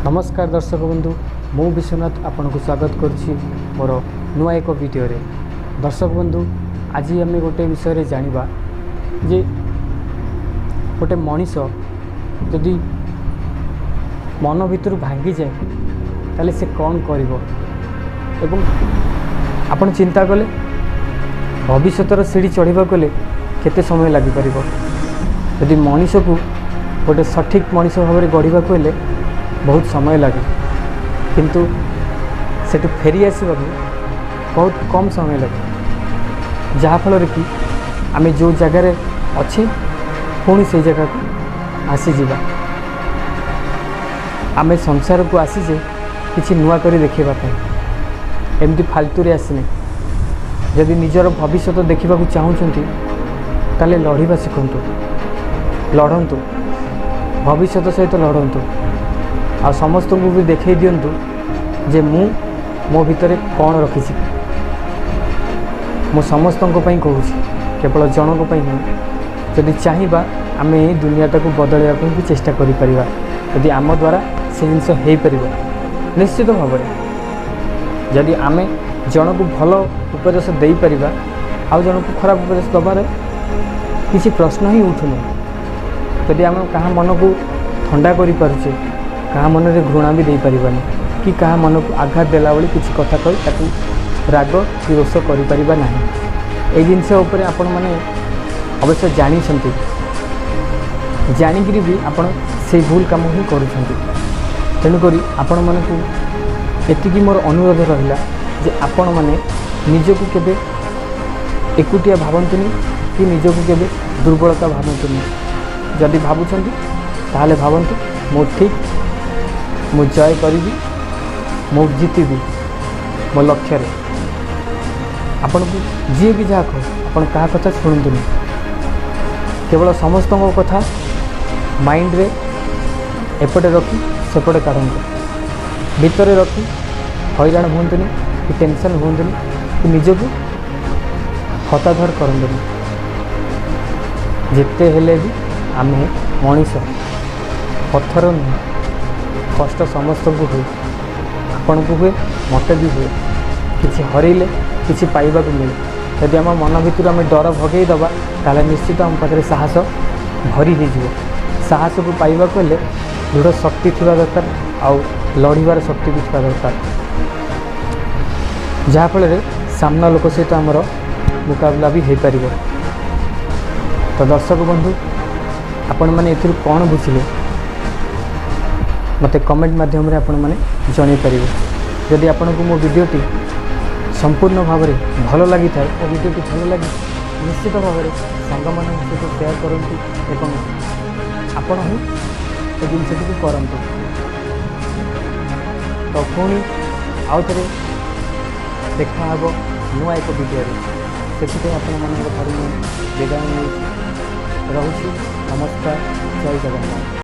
नमस्कार दर्शक बंधु मु विश्वनाथ आपन को स्वागत करुच्ची मोर नुआ एक वीडियो रे। दर्शक बंधु आज आम गोटे विषय जानिबा जे गोटे मनीष जदि मन भितर भांगी जाए ताले से कौन करिवो एवं आपण चिंता कले भविष्यतर सीढ़ी चढ़ा गले केते समय लगी पारिबो। यदि मनीष को गोटे सठिक मनीष भाव में गढ़ा हेले बहुत समय लगे किंतु सेठू फेरी आसवा बहुत कम समय लगे जहाँफल कि आम जो जगार अच्छे पुणी से जगह को आसीजा आम संसार को आसीजे किसी नुआ कर देखापी एमती फालतू रे आसने जदि निजर भविष्य देखा चाहूँगी ताले लड़वा शिखु लड़तु भविष्य सहित लड़तु आ समस्त को भी देखे दिंतु जे मो भितर कौन रखी मु समस्त कहूँ केवल जनक नुह जदि चाहिए आम ये दुनियाटा को बदलवा भी चेष्टा करें यदि आम द्वारा से जिनस हो पार निश्चित भाव में जदि आम जन को भल उपदेश दे पार आउ जन को खराब उपदेश दबार किसी प्रश्न ही उठुना यदि आम क्या मन को ठंडा करें क्या मन में घृणा भी दे पारानी कि क्या मन को आघात देला बेली किसी कथा कही राग कि रोष कर ना ये जिनस आपण मैंने अवश्य जानी जानिक भी आपण से भूल काम ही करुँच तेणुक आपण मन को एतिकी मोर अनुरोध रहा जे आपण मैंने निजक केवे एकुटिया भावतुनि कि निजक केवे दुर्बलता भावतुनि जदि भावुंट ताहले भावतु मु ठीक मु जय करी मु जीतबी मो लक्ष्य आपण को जी भी जहाँ कह आप क्या कथा शुणुनि केवल समस्त कथा माइंड रे एपटे रखी सेपटे काढ़ु भितर रखी हैरान हुंतुनि कि टेंशन हुंतुनि कि निजको हताधर करंतुनि जिते हेले भी आम मनीष पत्थर नुह कष्ट समस्त को हुए आपण को हुए मत भी हुए किसी हरइले किसी पाइबा को मिले यदि आम मन भर आम डर भगई दबा ताले निश्चित आम पाखे साहस भरी हो साहस को पाइबा हेले दृढ़ शक्ति थिबा दरकार आउ लड़ीबार शक्ति भी थिबा दरकार जहाँफल सामना लोक सहित आमर मुकाबला भी हो पार। तो दर्शक बंधु आपण मैंने ए कौन बुझिले मत कमेंट माध्यम आपण मैंने जन पारे जदि आपण को मो वीडियोटी संपूर्ण भाव में भल लगी था और वीडियोटी भल लगी निश्चित भाव में सांग मान सहित शेयर करूँ एवं आपण ही ए जिनटी करूँ। तो पुणी आउ थे देखा नुआ एक वीडियो से आपण मान विदाय रोचे। नमस्कार, जय जगन्नाथ।